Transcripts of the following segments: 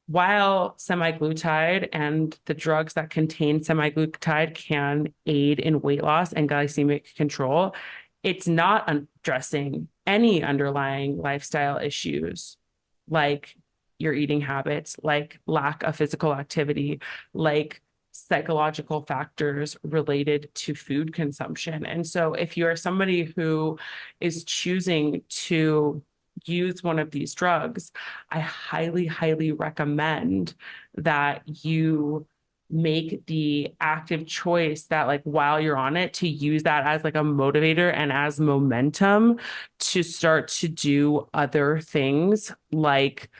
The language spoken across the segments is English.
while semi-glutide and the drugs that contain semi-glutide can aid in weight loss and glycemic control, it's not addressing any underlying lifestyle issues like your eating habits, like lack of physical activity, like psychological factors related to food consumption. And so if you are somebody who is choosing to use one of these drugs, I highly, highly recommend that you make the active choice that like while you're on it to use that as like a motivator and as momentum to start to do other things like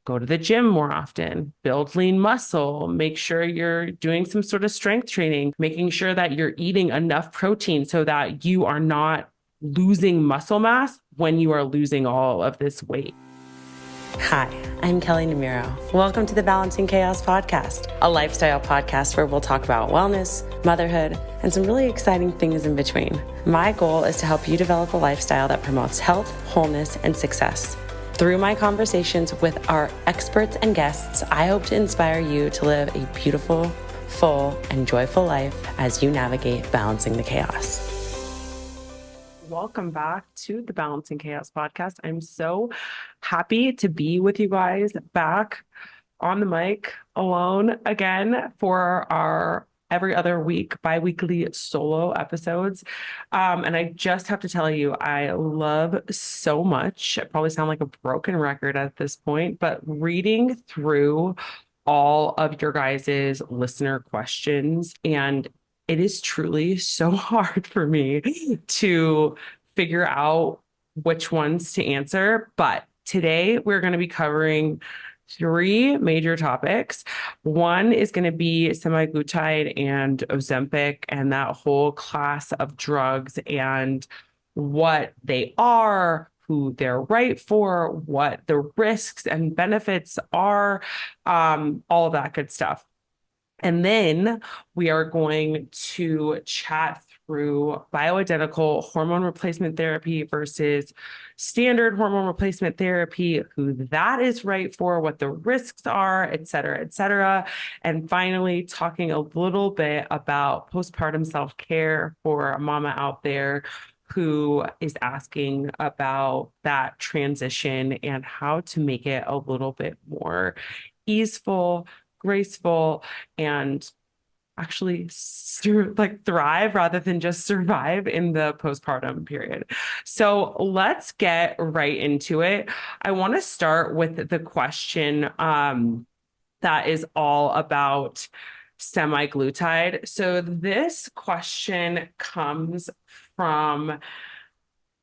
go to the gym more often, build lean muscle, make sure you're doing some sort of strength training, making sure that you're eating enough protein so that you are not losing muscle mass when you are losing all of this weight. Hi, I'm Kelly Namiro. Welcome to the Balancing Chaos podcast, a lifestyle podcast where we'll talk about wellness, motherhood, and some really exciting things in between. My goal is to help you develop a lifestyle that promotes health, wholeness, and success. Through my conversations with our experts and guests, I hope to inspire you to live a beautiful, full, and joyful life as you navigate balancing the chaos. Welcome back to the Balancing Chaos podcast. I'm so happy to be with you guys back on the mic alone again for our every other week bi-weekly solo episodes. And I just have to tell you, I love so much. I probably sound like a broken record at this point, but reading through all of your guys's listener questions, and it is truly so hard for me to figure out which ones to answer. But today we're going to be covering three major topics. One is going to be semi-glutide and Ozempic and that whole class of drugs and what they are, who they're right for, what the risks and benefits are, all of that good stuff. And then we are going to chat through bioidentical hormone replacement therapy versus standard hormone replacement therapy, who that is right for, what the risks are, et cetera, et cetera. And finally, talking a little bit about postpartum self-care for a mama out there who is asking about that transition and how to make it a little bit more easeful, graceful, and actually thrive rather than just survive in the postpartum period. So let's get right into it. I want to start with the question that is all about semi-glutide. So this question comes from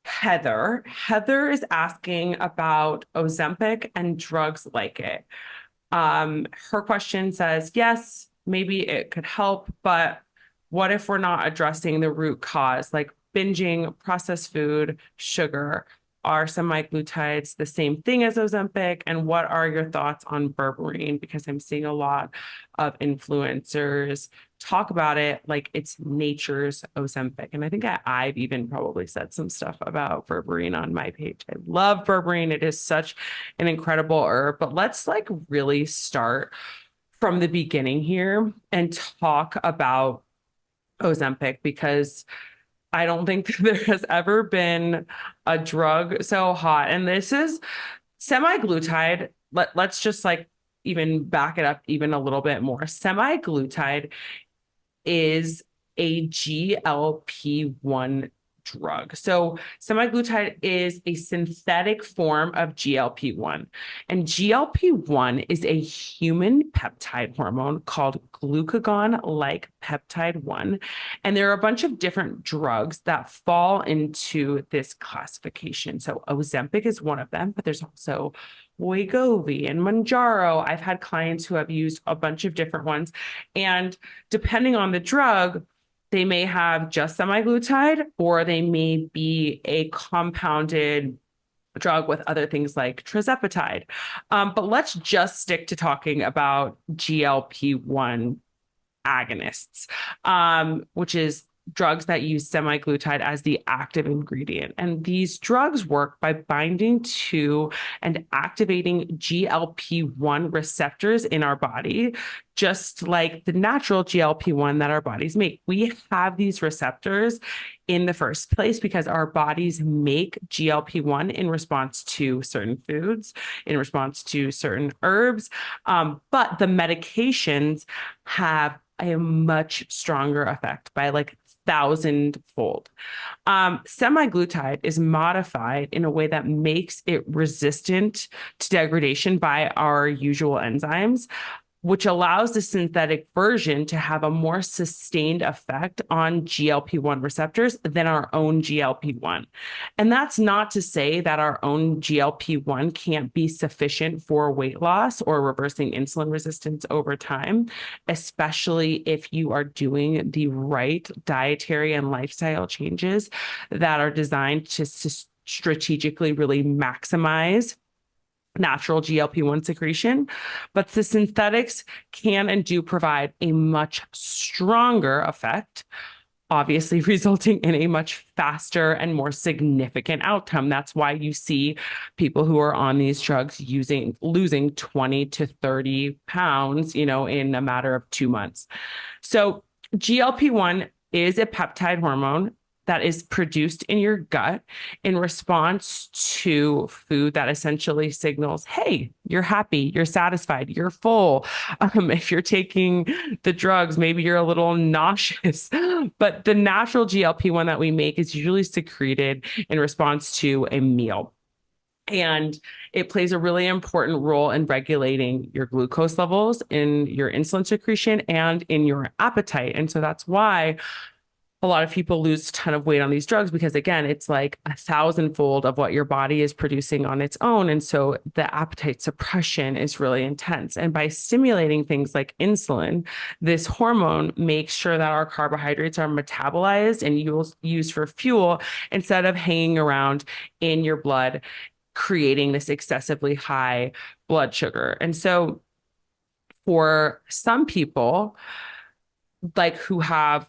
Heather. Heather is asking about Ozempic and drugs like it. Her question says, yes, maybe it could help, but what if we're not addressing the root cause, like binging, processed food, sugar? Are semi-glutides the same thing as Ozempic? And what are your thoughts on berberine? Because I'm seeing a lot of influencers talk about it like it's nature's Ozempic. And I think I've even probably said some stuff about berberine on my page. I love berberine. It is such an incredible herb, but let's like really start from the beginning here and talk about Ozempic, because I don't think there has ever been a drug so hot. And this is semi-glutide. Let's just like even back it up even a little bit more. Semi-glutide is a GLP-1 drug. So semaglutide is a synthetic form of GLP-1. And GLP-1 is a human peptide hormone called glucagon-like peptide 1. And there are a bunch of different drugs that fall into this classification. So Ozempic is one of them, but there's also Wegovy and Mounjaro. I've had clients who have used a bunch of different ones. And depending on the drug, they may have just semaglutide, or they may be a compounded drug with other things like tirzepatide. But let's just stick to talking about GLP-1 agonists, which is drugs that use semi-glutide as the active ingredient. And these drugs work by binding to and activating GLP-1 receptors in our body, just like the natural GLP-1 that our bodies make. We have these receptors in the first place because our bodies make GLP-1 in response to certain foods, in response to certain herbs. But the medications have a much stronger effect by like thousandfold. Semi-glutide is modified in a way that makes it resistant to degradation by our usual enzymes, which allows the synthetic version to have a more sustained effect on GLP-1 receptors than our own GLP-1. And that's not to say that our own GLP-1 can't be sufficient for weight loss or reversing insulin resistance over time, especially if you are doing the right dietary and lifestyle changes that are designed to strategically really maximize natural GLP-1 secretion, but the synthetics can and do provide a much stronger effect, obviously resulting in a much faster and more significant outcome. That's why you see people who are on these drugs losing 20 to 30 pounds, in a matter of 2 months. So GLP-1 is a peptide hormone that is produced in your gut in response to food that essentially signals, hey, you're happy, you're satisfied, you're full. If you're taking the drugs, maybe you're a little nauseous. But the natural GLP-1 that we make is usually secreted in response to a meal. And it plays a really important role in regulating your glucose levels, in your insulin secretion, and in your appetite. And so that's why a lot of people lose a ton of weight on these drugs because, again, it's like 1,000-fold of what your body is producing on its own. And so the appetite suppression is really intense. And by stimulating things like insulin, this hormone makes sure that our carbohydrates are metabolized and used for fuel instead of hanging around in your blood, creating this excessively high blood sugar. And so for some people, like who have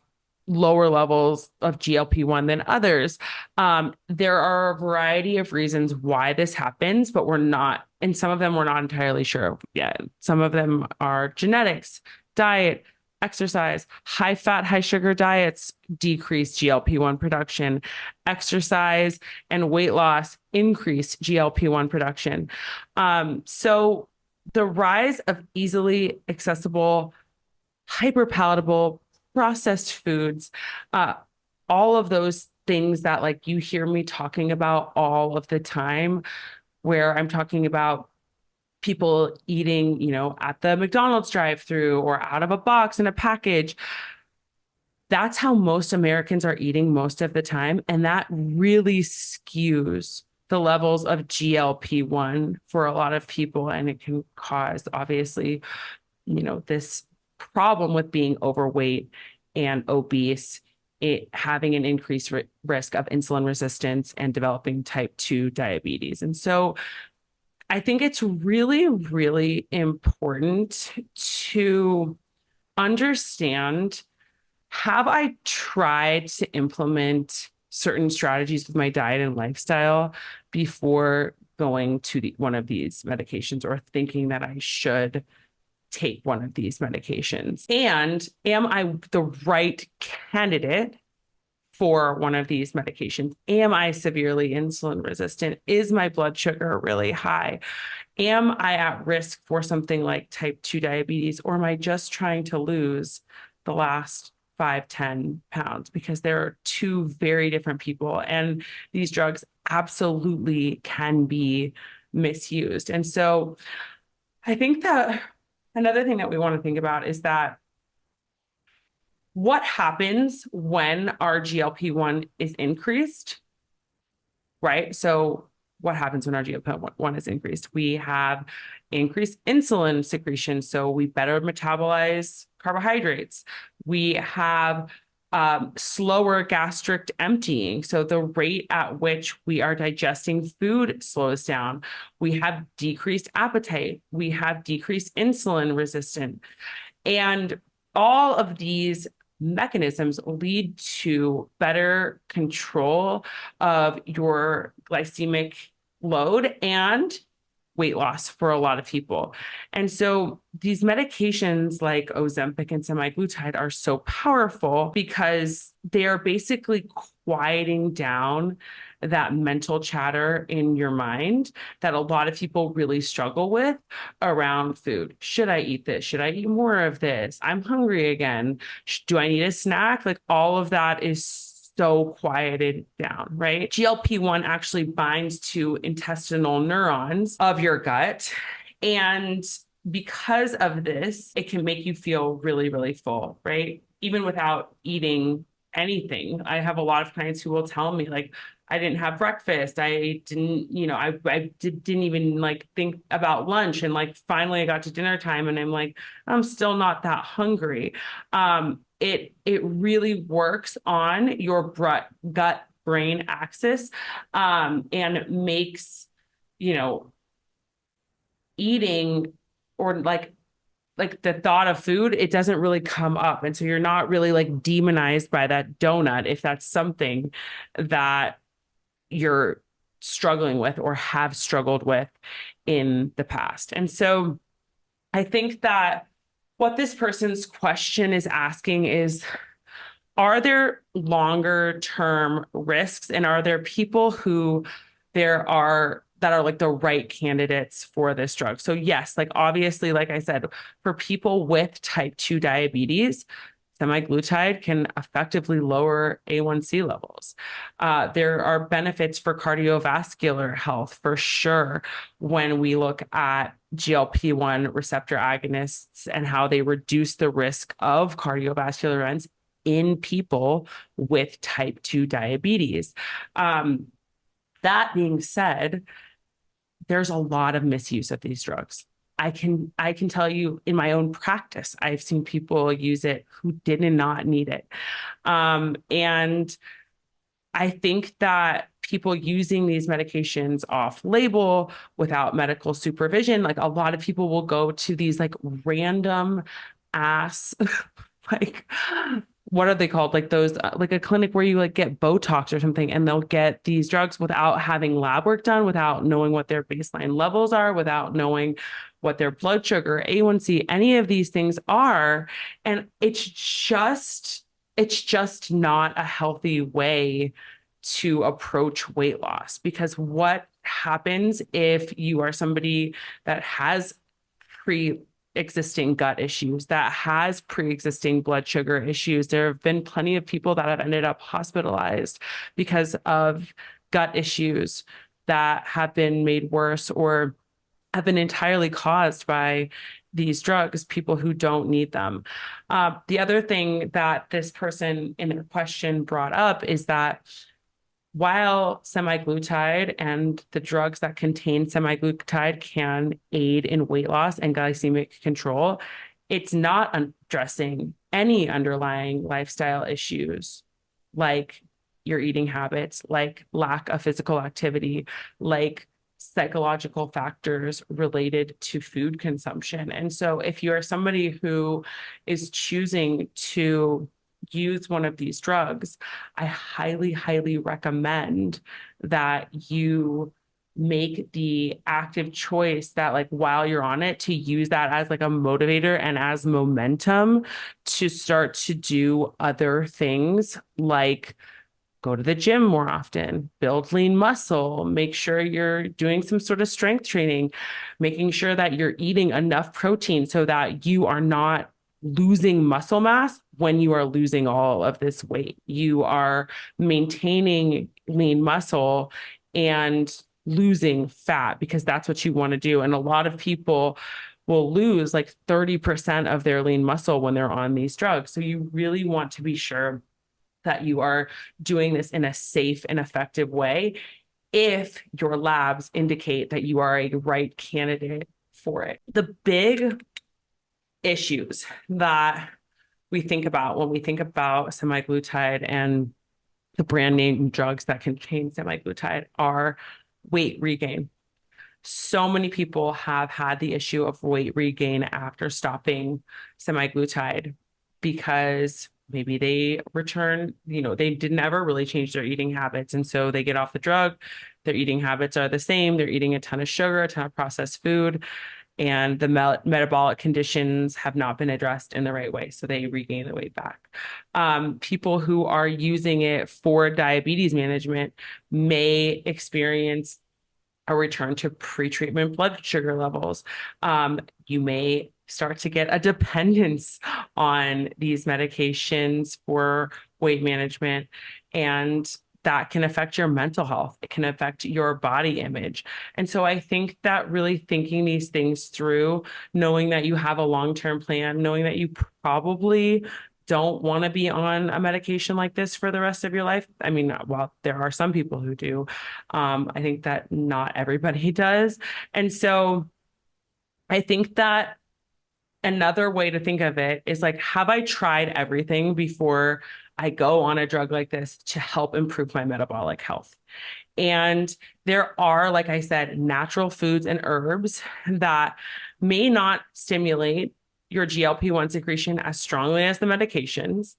lower levels of GLP-1 than others. There are a variety of reasons why this happens, but and some of them we're not entirely sure yet. Some of them are genetics, diet, exercise. High fat, high sugar diets decrease GLP-1 production. Exercise and weight loss increase GLP-1 production. So the rise of easily accessible, hyperpalatable processed foods, all of those things that like you hear me talking about all of the time, where I'm talking about people eating, at the McDonald's drive-through or out of a box in a package. That's how most Americans are eating most of the time. And that really skews the levels of GLP-1 for a lot of people. And it can cause, obviously, this problem with being overweight and obese, having an increased risk of insulin resistance and developing type 2 diabetes. And so I think it's really, really important to understand, have I tried to implement certain strategies with my diet and lifestyle before going to one of these medications or thinking that I should take one of these medications? And am I the right candidate for one of these medications? Am I severely insulin resistant? Is my blood sugar really high? Am I at risk for something like type 2 diabetes, or am I just trying to lose the last 5-10 pounds? Because there are two very different people, and these drugs absolutely can be misused. And so I think that another thing that we want to think about is that what happens when our GLP-1 is increased, right? So what happens when our GLP-1 is increased? We have increased insulin secretion, so we better metabolize carbohydrates. We have slower gastric emptying, so the rate at which we are digesting food slows down. We have decreased appetite. We have decreased insulin resistance. And all of these mechanisms lead to better control of your glycemic load and weight loss for a lot of people. And so these medications like Ozempic and semi-glutide are so powerful because they are basically quieting down that mental chatter in your mind that a lot of people really struggle with around food. Should I eat this? Should I eat more of this? I'm hungry again. Do I need a snack? Like all of that is so quieted down, right? GLP-1 actually binds to intestinal neurons of your gut. And because of this, it can make you feel really, really full, right? Even without eating anything. I have a lot of clients who will tell me, like, I didn't have breakfast. I didn't, didn't even like think about lunch. And like finally I got to dinner time and I'm like, I'm still not that hungry. It really works on your gut brain axis, and makes, you know, eating or like the thought of food, it doesn't really come up. And so you're not really like demonized by that donut if that's something that you're struggling with or have struggled with in the past. And so I think that what this person's question is asking is, are there longer term risks, and are there people who there are that are like the right candidates for this drug? So yes, like obviously, like I said, for people with type 2 diabetes, semi-glutide can effectively lower A1C levels. There are benefits for cardiovascular health for sure when we look at GLP-1 receptor agonists and how they reduce the risk of cardiovascular events in people with type 2 diabetes. That being said, there's a lot of misuse of these drugs. I can tell you in my own practice, I've seen people use it who did not need it. And I think that people using these medications off label without medical supervision, like a lot of people will go to these like random ass like what are they called? Like those, like a clinic where you like get Botox or something, and they'll get these drugs without having lab work done, without knowing what their baseline levels are, without knowing what their blood sugar, A1C, any of these things are. And it's just not a healthy way to approach weight loss, because what happens if you are somebody that has pre-existing gut issues, that has pre-existing blood sugar issues? There have been plenty of people that have ended up hospitalized because of gut issues that have been made worse or have been entirely caused by these drugs, people who don't need them. The other thing that this person in their question brought up is that while semaglutide and the drugs that contain semaglutide can aid in weight loss and glycemic control, it's not addressing any underlying lifestyle issues like your eating habits, like lack of physical activity, like psychological factors related to food consumption. And so if you're somebody who is choosing to use one of these drugs, I highly, highly recommend that you make the active choice that like while you're on it, to use that as like a motivator and as momentum to start to do other things like go to the gym more often, build lean muscle, make sure you're doing some sort of strength training, making sure that you're eating enough protein so that you are not losing muscle mass when you are losing all of this weight. You are maintaining lean muscle and losing fat, because that's what you want to do. And a lot of people will lose like 30% of their lean muscle when they're on these drugs. So you really want to be sure that you are doing this in a safe and effective way if your labs indicate that you are a right candidate for it. The big issues that we think about when we think about semaglutide and the brand name drugs that contain semaglutide are weight regain. So many people have had the issue of weight regain after stopping semaglutide because maybe they return, they didn't ever really change their eating habits. And so they get off the drug, their eating habits are the same. They're eating a ton of sugar, a ton of processed food, and the metabolic conditions have not been addressed in the right way. So they regain the weight back. People who are using it for diabetes management may experience a return to pre-treatment blood sugar levels. You may start to get a dependence on these medications for weight management, and that can affect your mental health. It can affect your body image. And so I think that really thinking these things through, knowing that you have a long-term plan, knowing that you probably don't want to be on a medication like this for the rest of your life. I mean, while there are some people who do, I think that not everybody does. And so I think that another way to think of it is like, have I tried everything before I go on a drug like this to help improve my metabolic health? And there are, like I said, natural foods and herbs that may not stimulate your GLP-1 secretion as strongly as the medications.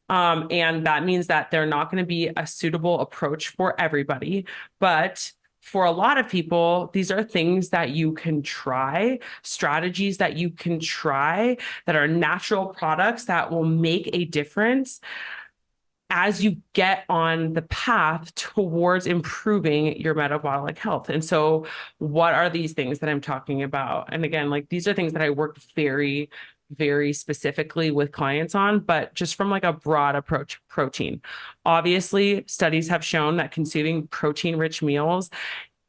And that means that they're not going to be a suitable approach for everybody. But for a lot of people, these are things that you can try, strategies that you can try that are natural products that will make a difference as you get on the path towards improving your metabolic health. And so what are these things that I'm talking about? And again, like these are things that I work very, very specifically with clients on, but just from like a broad approach, protein. Obviously, studies have shown that consuming protein-rich meals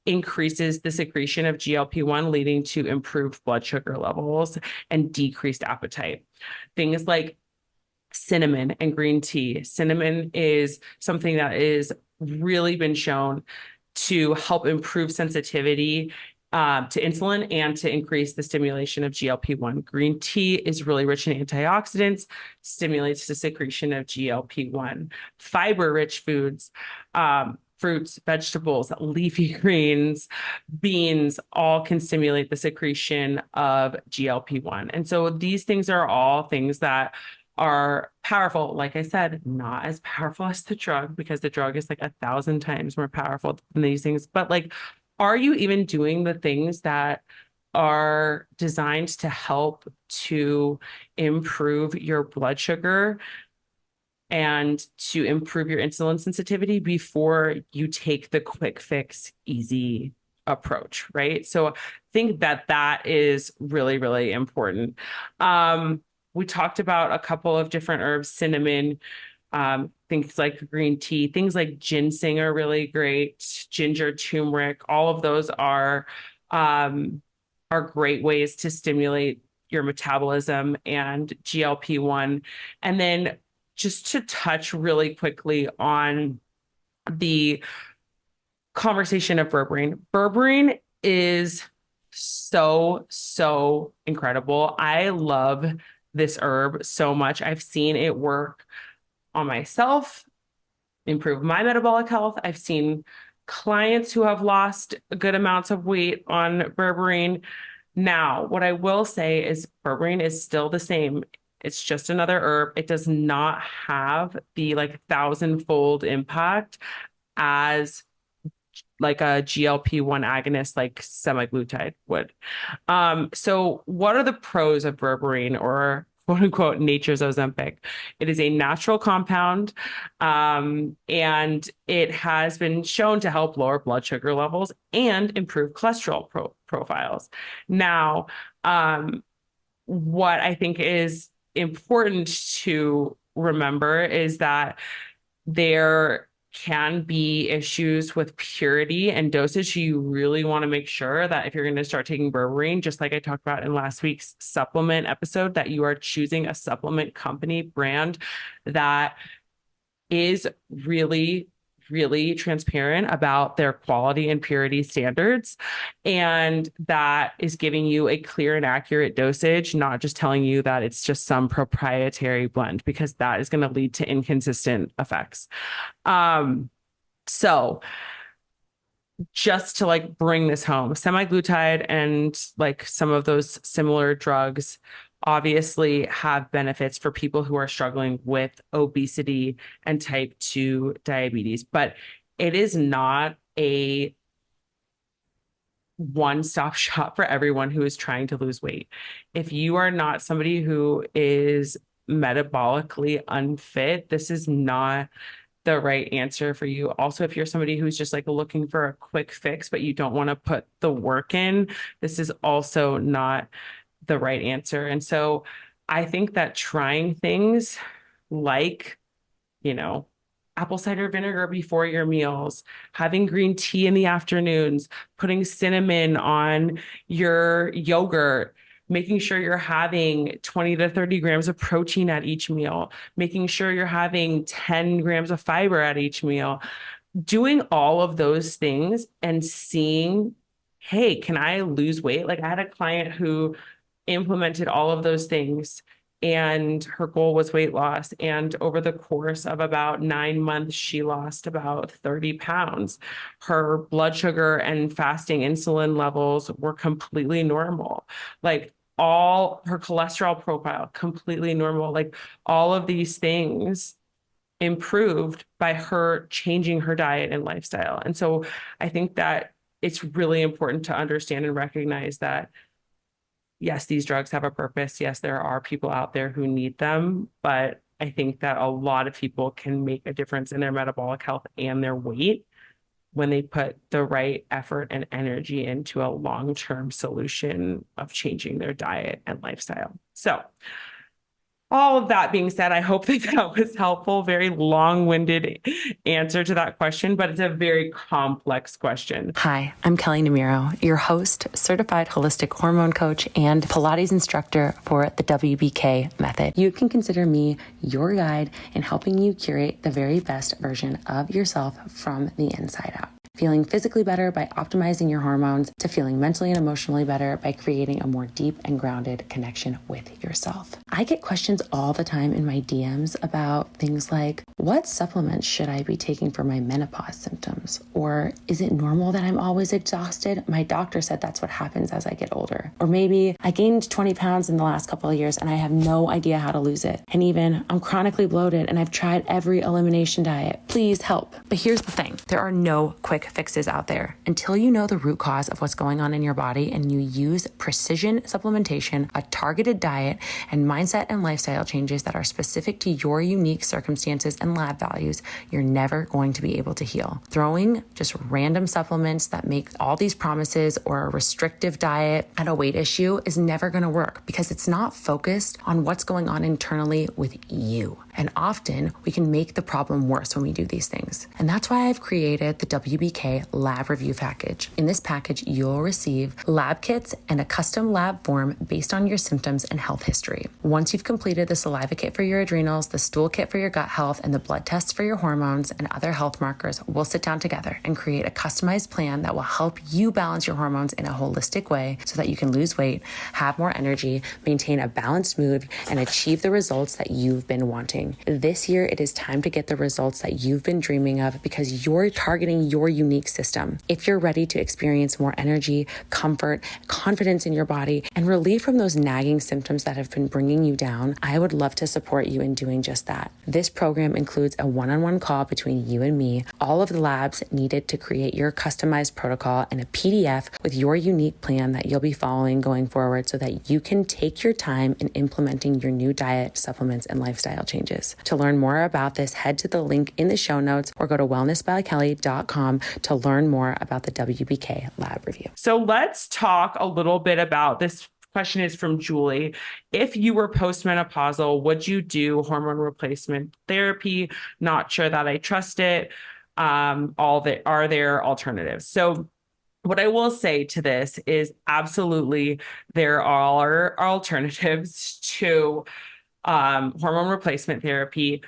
increases the secretion of GLP-1, leading to improved blood sugar levels and decreased appetite. Things like cinnamon and green tea. Cinnamon is something that is really been shown to help improve sensitivity to insulin and to increase the stimulation of GLP-1. Green tea is really rich in antioxidants, stimulates the secretion of GLP-1. Fiber-rich foods, fruits, vegetables, leafy greens, beans, all can stimulate the secretion of GLP-1. And so these things are all things that are powerful. Like I said, not as powerful as the drug because the drug is like 1,000 times more powerful than these things. But like, are you even doing the things that are designed to help to improve your blood sugar and to improve your insulin sensitivity before you take the quick fix, easy approach, right? So I think that that is really, really important. We talked about a couple of different herbs, cinnamon, things like green tea, things like ginseng are really great, ginger, turmeric, all of those are great ways to stimulate your metabolism and GLP-1. And then just to touch really quickly on the conversation of berberine. Berberine is so, so incredible. I love this herb so much. I've seen it work on myself, improve my metabolic health. I've seen clients who have lost good amounts of weight on berberine. Now, what I will say is berberine is still the same. It's just another herb. It does not have the like 1,000-fold impact as like a GLP-1 agonist like semaglutide would. So what are the pros of berberine, or quote unquote nature's Ozempic? It is a natural compound, and it has been shown to help lower blood sugar levels and improve cholesterol profiles. Now, what I think is important to remember is that there can be issues with purity and dosage. You really want to make sure that if you're going to start taking berberine, just like I talked about in last week's supplement episode, that you are choosing a supplement company brand that is really, really transparent about their quality and purity standards, and that is giving you a clear and accurate dosage, not just telling you that it's just some proprietary blend, because that is going to lead to inconsistent effects. So just to like bring this home, semi-glutide and like some of those similar drugs obviously have benefits for people who are struggling with obesity and type 2 diabetes, but it is not a one-stop shop for everyone who is trying to lose weight. If you are not somebody who is metabolically unfit, this is not the right answer for you. Also, if you're somebody who's just like looking for a quick fix, but you don't want to put the work in, this is also not the right answer. And so I think that trying things like, you know, apple cider vinegar before your meals, having green tea in the afternoons, putting cinnamon on your yogurt, making sure you're having 20 to 30 grams of protein at each meal, making sure you're having 10 grams of fiber at each meal, doing all of those things and seeing, hey, can I lose weight? Like I had a client who implemented all of those things and her goal was weight loss. And over the course of about 9 months, she lost about 30 pounds. Her blood sugar and fasting insulin levels were completely normal. Like all her cholesterol profile, completely normal. Like all of these things improved by her changing her diet and lifestyle. And so I think that it's really important to understand and recognize that yes, these drugs have a purpose. Yes, there are people out there who need them, but I think that a lot of people can make a difference in their metabolic health and their weight when they put the right effort and energy into a long-term solution of changing their diet and lifestyle. So all of that being said, I hope that that was helpful. Very long-winded answer to that question, but it's a very complex question. Hi, I'm Kelly Namiro, your host, certified holistic hormone coach, and Pilates instructor for the WBK method. You can consider me your guide in helping you curate the very best version of yourself from the inside out. Feeling physically better by optimizing your hormones to feeling mentally and emotionally better by creating a more deep and grounded connection with yourself. I get questions all the time in my DMs about things like, what supplements should I be taking for my menopause symptoms? Or is it normal that I'm always exhausted? My doctor said that's what happens as I get older. Or maybe I gained 20 pounds in the last couple of years and I have no idea how to lose it. And even I'm chronically bloated and I've tried every elimination diet. Please help. But here's the thing. There are no quick fixes out there. Until you know the root cause of what's going on in your body and you use precision supplementation, a targeted diet, and mindset and lifestyle changes that are specific to your unique circumstances and lab values, you're never going to be able to heal. Throwing just random supplements that make all these promises or a restrictive diet at a weight issue is never going to work because it's not focused on what's going on internally with you. And often we can make the problem worse when we do these things. And that's why I've created the WBK Lab Review Package. In this package, you'll receive lab kits and a custom lab form based on your symptoms and health history. Once you've completed the saliva kit for your adrenals, the stool kit for your gut health, and the blood tests for your hormones and other health markers, we'll sit down together and create a customized plan that will help you balance your hormones in a holistic way so that you can lose weight, have more energy, maintain a balanced mood, and achieve the results that you've been wanting. This year, it is time to get the results that you've been dreaming of because you're targeting your unique system. If you're ready to experience more energy, comfort, confidence in your body, and relief from those nagging symptoms that have been bringing you down, I would love to support you in doing just that. This program includes a one-on-one call between you and me, all of the labs needed to create your customized protocol, and a PDF with your unique plan that you'll be following going forward so that you can take your time in implementing your new diet, supplements, and lifestyle changes. To learn more about this, head to the link in the show notes or go to wellnessbykelly.com to learn more about the WBK Lab Review. So let's talk a little bit about this. Question is from Julie. If you were postmenopausal, would you do hormone replacement therapy? Not sure that I trust it. Are there alternatives? So what I will say to this is absolutely there are alternatives to hormone replacement therapy.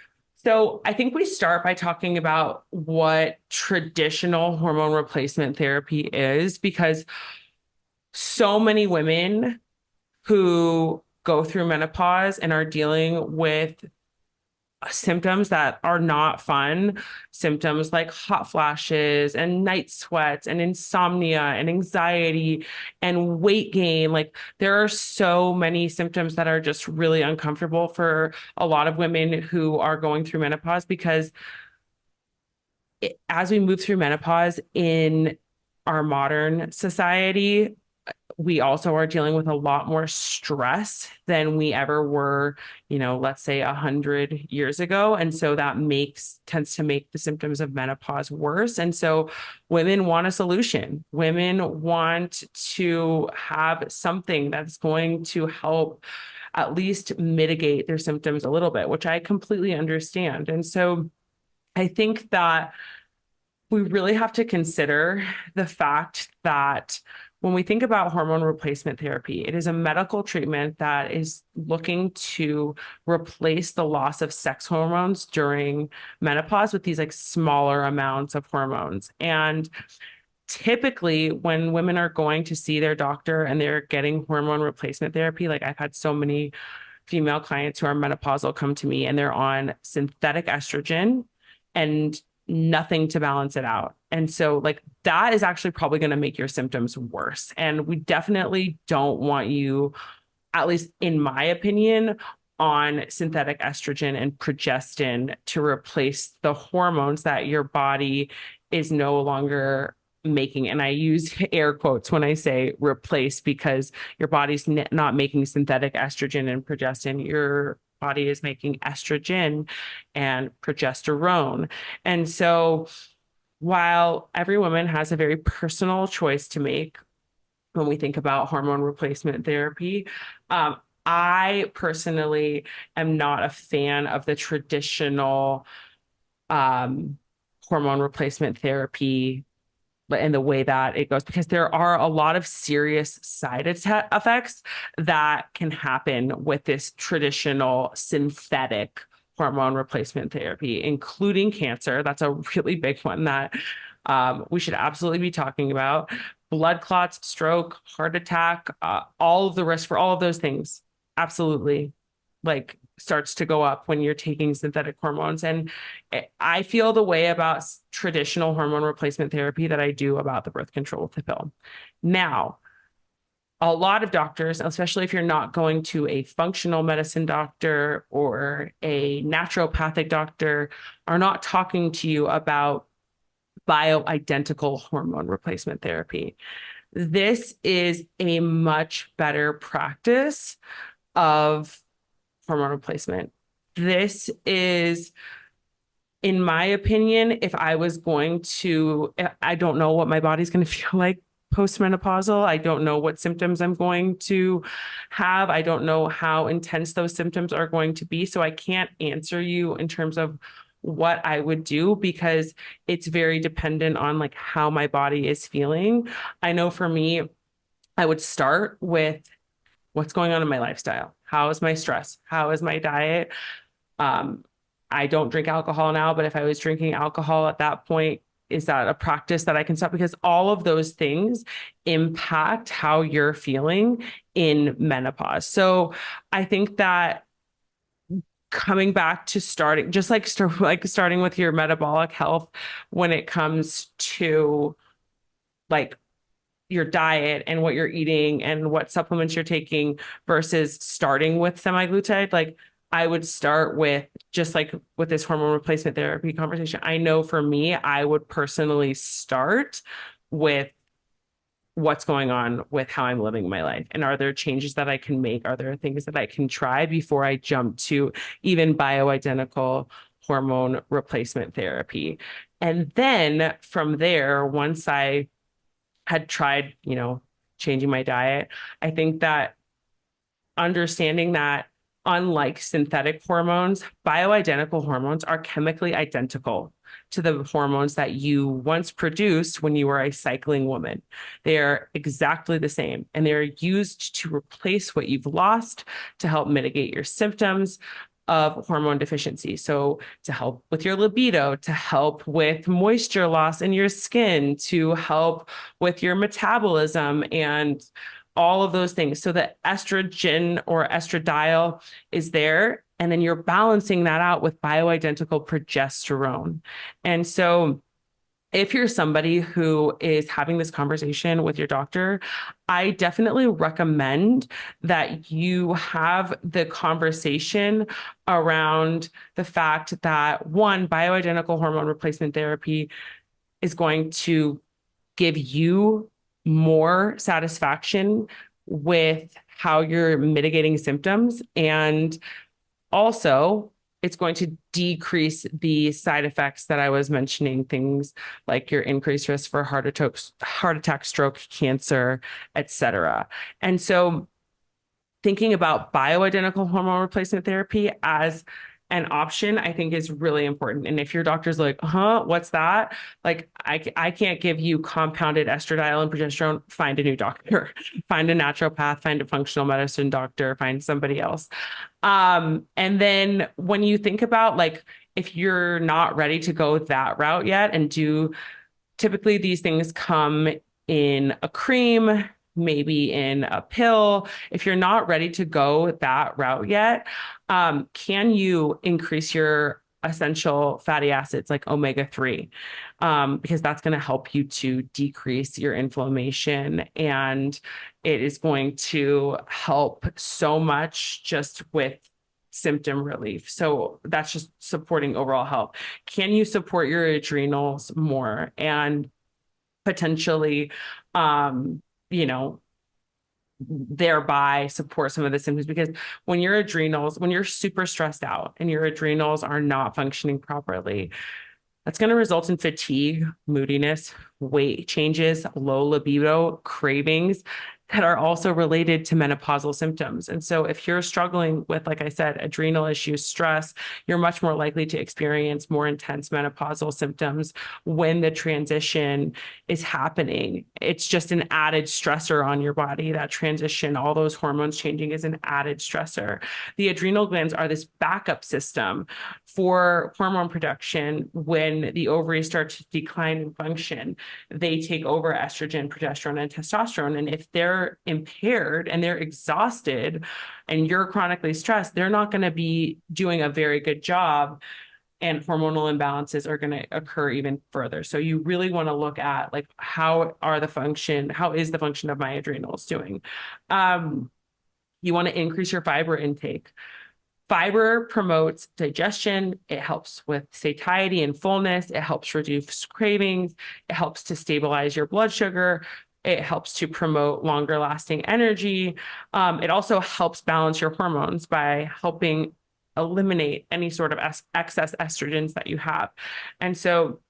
So I think we start by talking about what traditional hormone replacement therapy is, because so many women who go through menopause and are dealing with symptoms that are not fun, symptoms like hot flashes and night sweats and insomnia and anxiety and weight gain. Like there are so many symptoms that are just really uncomfortable for a lot of women who are going through menopause because as we move through menopause in our modern society, we also are dealing with a lot more stress than we ever were, let's say 100 years ago. And so that tends to make the symptoms of menopause worse. And so women want a solution. Women want to have something that's going to help at least mitigate their symptoms a little bit, which I completely understand. And so I think that we really have to consider the fact that when we think about hormone replacement therapy, it is a medical treatment that is looking to replace the loss of sex hormones during menopause with these like smaller amounts of hormones. And typically, when women are going to see their doctor and they're getting hormone replacement therapy, like I've had so many female clients who are menopausal come to me and they're on synthetic estrogen and nothing to balance it out. And so, like, that is actually probably going to make your symptoms worse. And we definitely don't want you, at least in my opinion, on synthetic estrogen and progestin to replace the hormones that your body is no longer making. And I use air quotes when I say replace because your body's not making synthetic estrogen and progestin. Your body is making estrogen and progesterone. And so while every woman has a very personal choice to make when we think about hormone replacement therapy, I personally am not a fan of the traditional hormone replacement therapy in the way that it goes, because there are a lot of serious side effects that can happen with this traditional synthetic hormone replacement therapy, including cancer. That's a really big one that we should absolutely be talking about. Blood clots, stroke, heart attack, all of the risk for all of those things. Absolutely. Like starts to go up when you're taking synthetic hormones. And I feel the way about traditional hormone replacement therapy that I do about the birth control with the pill. Now, a lot of doctors, especially if you're not going to a functional medicine doctor or a naturopathic doctor, are not talking to you about bioidentical hormone replacement therapy. This is a much better practice of hormone replacement. This is, in my opinion, if I was going to, I don't know what my body's going to feel like postmenopausal. I don't know what symptoms I'm going to have. I don't know how intense those symptoms are going to be. So I can't answer you in terms of what I would do because it's very dependent on like how my body is feeling. I know for me, I would start with what's going on in my lifestyle. How is my stress? How is my diet? I don't drink alcohol now, but if I was drinking alcohol at that point, is that a practice that I can stop? Because all of those things impact how you're feeling in menopause. So I think that coming back to starting, just like starting with your metabolic health when it comes to like your diet and what you're eating and what supplements you're taking versus starting with semi-glutide, like I would start with just like with this hormone replacement therapy conversation. I know for me, I would personally start with what's going on with how I'm living my life. And are there changes that I can make? Are there things that I can try before I jump to even bioidentical hormone replacement therapy? And then from there, once I had tried, changing my diet, I think that understanding that unlike synthetic hormones, bioidentical hormones are chemically identical to the hormones that you once produced when you were a cycling woman. They are exactly the same, and they're used to replace what you've lost to help mitigate your symptoms of hormone deficiency. So to help with your libido, to help with moisture loss in your skin, to help with your metabolism and all of those things. So the estrogen or estradiol is there And then you're balancing that out with bioidentical progesterone. And so if you're somebody who is having this conversation with your doctor, I definitely recommend that you have the conversation around the fact that one, bioidentical hormone replacement therapy is going to give you more satisfaction with how you're mitigating symptoms. And also, it's going to decrease the side effects that I was mentioning, things like your increased risk for heart attack, stroke, cancer, etc. And so thinking about bioidentical hormone replacement therapy as an option, I think is really important. And if your doctor's like, what's that? Like, I can't give you compounded estradiol and progesterone, find a new doctor, find a naturopath, find a functional medicine doctor, find somebody else. And then when you think about like, if you're not ready to go that route yet and do typically these things come in a cream, maybe in a pill. If you're not ready to go that route yet, can you increase your essential fatty acids like omega-3? Because that's going to help you to decrease your inflammation, and it is going to help so much just with symptom relief. So that's just supporting overall health. Can you support your adrenals more and potentially, you know, thereby support some of the symptoms? Because when you're super stressed out and your adrenals are not functioning properly, that's going to result in fatigue, moodiness, weight changes, low libido, cravings that are also related to menopausal symptoms. And so if you're struggling with, like I said, adrenal issues, stress, you're much more likely to experience more intense menopausal symptoms when the transition is happening. It's just an added stressor on your body. That transition, all those hormones changing is an added stressor. The adrenal glands are this backup system for hormone production. When the ovaries start to decline in function, they take over estrogen, progesterone, and testosterone. And if they're impaired and they're exhausted and you're chronically stressed, they're not going to be doing a very good job, and hormonal imbalances are going to occur even further. So you really want to look at like, how is the function of my adrenals doing? You want to increase your fiber intake. Fiber promotes digestion. It helps with satiety and fullness. It helps reduce cravings. It helps to stabilize your blood sugar. It helps to promote longer lasting energy. It also helps balance your hormones by helping eliminate any sort of excess estrogens that you have. And so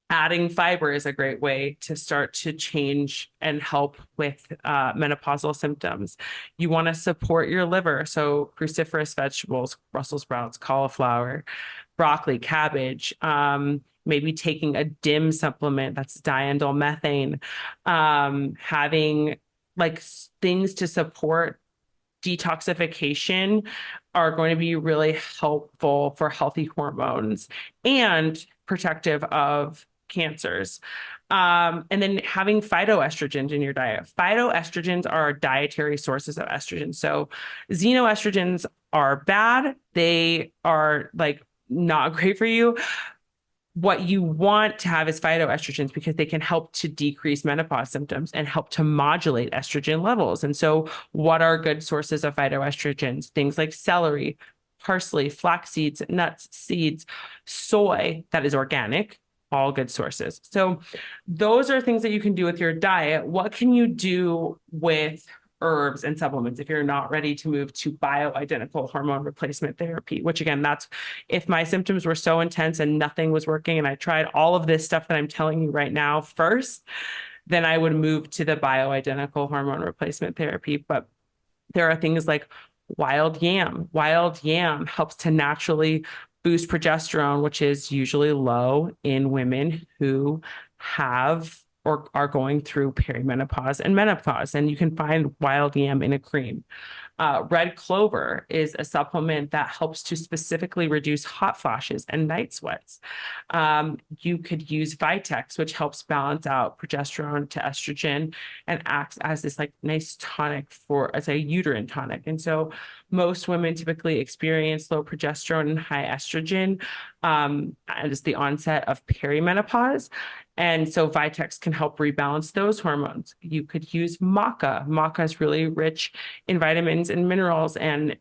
adding fiber is a great way to start to change and help with menopausal symptoms. You want to support your liver. So cruciferous vegetables, Brussels sprouts, cauliflower, broccoli, cabbage, maybe taking a DIM supplement, that's diindole methane, having like things to support detoxification are going to be really helpful for healthy hormones and protective of cancers. And then having phytoestrogens in your diet. Phytoestrogens are dietary sources of estrogen. So xenoestrogens are bad. They are like not great for you. What you want to have is phytoestrogens because they can help to decrease menopause symptoms and help to modulate estrogen levels. And so what are good sources of phytoestrogens? Things like celery, parsley, flax seeds, nuts, seeds, soy that is organic, all good sources. So those are things that you can do with your diet. What can you do with herbs and supplements if you're not ready to move to bioidentical hormone replacement therapy? Which again, that's if my symptoms were so intense and nothing was working and I tried all of this stuff that I'm telling you right now first, then I would move to the bioidentical hormone replacement therapy. But there are things like wild yam. Wild yam helps to naturally boost progesterone, which is usually low in women who have or are going through perimenopause and menopause. And you can find wild yam in a cream. Red clover is a supplement that helps to specifically reduce hot flashes and night sweats. You could use Vitex, which helps balance out progesterone to estrogen and acts as this like nice tonic as a uterine tonic. And so most women typically experience low progesterone and high estrogen as the onset of perimenopause. And so Vitex can help rebalance those hormones. You could use maca. Maca is really rich in vitamins and minerals, and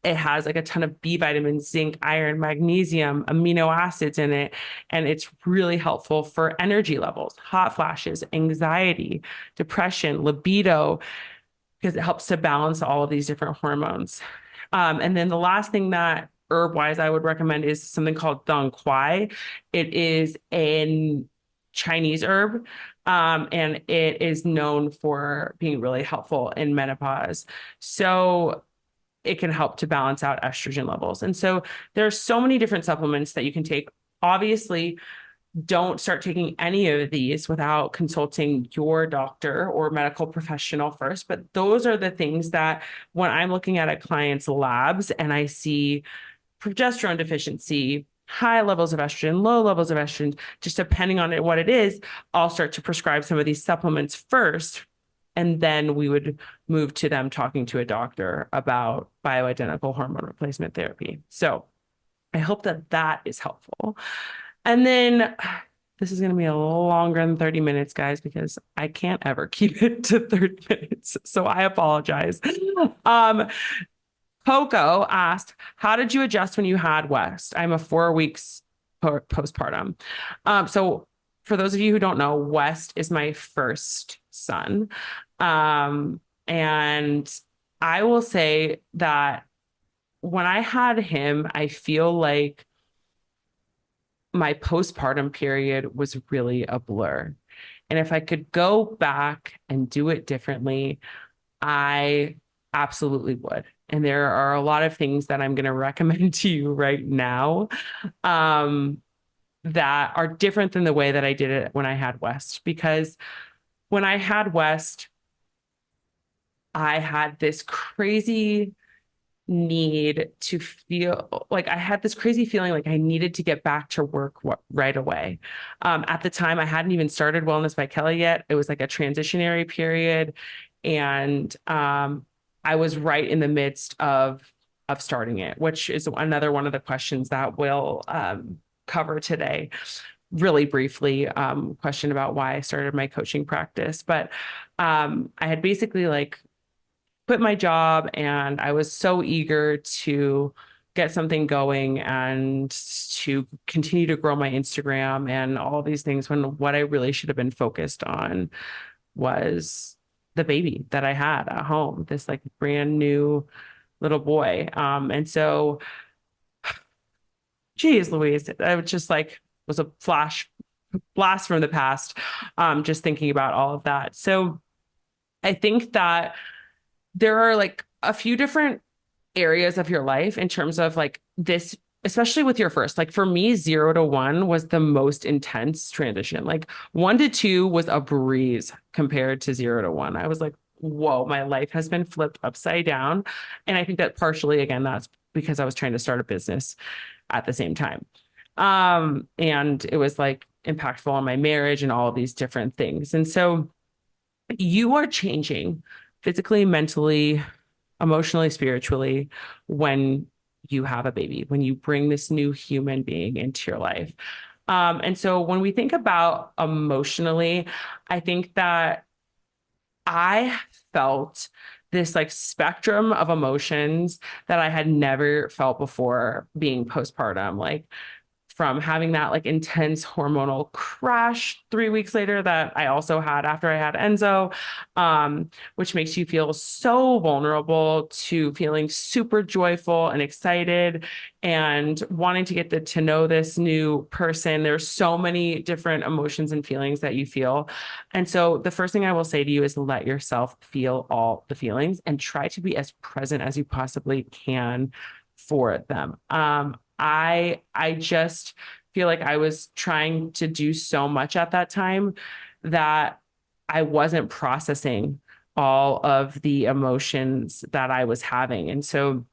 it has like a ton of B vitamins, zinc, iron, magnesium, amino acids in it. And it's really helpful for energy levels, hot flashes, anxiety, depression, libido, because it helps to balance all of these different hormones. And then the last thing that herb wise I would recommend is something called dong quai. It is a Chinese herb. And it is known for being really helpful in menopause. So it can help to balance out estrogen levels. And so there's so many different supplements that you can take. Obviously, don't start taking any of these without consulting your doctor or medical professional first. But those are the things that when I'm looking at a client's labs and I see progesterone deficiency, high levels of estrogen, low levels of estrogen, just depending on what it is, I'll start to prescribe some of these supplements first. And then we would move to them talking to a doctor about bioidentical hormone replacement therapy. So I hope that that is helpful. And then this is going to be a little longer than 30 minutes, guys, because I can't ever keep it to 30 minutes. So I apologize. Coco asked, how did you adjust when you had West? I'm a 4 weeks postpartum. So for those of you who don't know, West is my first son. And I will say that when I had him, I feel like my postpartum period was really a blur. And if I could go back and do it differently, I absolutely would. And there are a lot of things that I'm going to recommend to you right now that are different than the way that I did it when I had West. Because when I had West, I had this crazy need to feel like I had this crazy feeling like I needed to get back to work right away. At the time, I hadn't even started Wellness by Kelly yet. It was like a transitionary period. And I was right in the midst of starting it, which is another one of the questions that we'll cover today. Really briefly, question about why I started my coaching practice. But I had basically like quit my job and I was so eager to get something going and to continue to grow my Instagram and all these things when what I really should have been focused on was the baby that I had at home, this like brand new little boy. And so, geez, Louise, I was just like, was a blast from the past, just thinking about all of that. So I think that there are like a few different areas of your life in terms of like this, especially with your first, like for me, 0 to 1 was the most intense transition. Like 1 to 2 was a breeze compared to 0 to 1. I was like, whoa, my life has been flipped upside down. And I think that partially, again, that's because I was trying to start a business at the same time. And it was like impactful on my marriage and all of these different things. And so you are changing physically, mentally, emotionally, spiritually when you have a baby, when you bring this new human being into your life. And so when we think about emotionally, I think that I felt this like spectrum of emotions that I had never felt before being postpartum. Like from having that like intense hormonal crash 3 weeks later that I also had after I had Enzo, which makes you feel so vulnerable to feeling super joyful and excited and wanting to get to know this new person. There's so many different emotions and feelings that you feel. And so the first thing I will say to you is let yourself feel all the feelings and try to be as present as you possibly can for them. I just feel like I was trying to do so much at that time that I wasn't processing all of the emotions that I was having. And so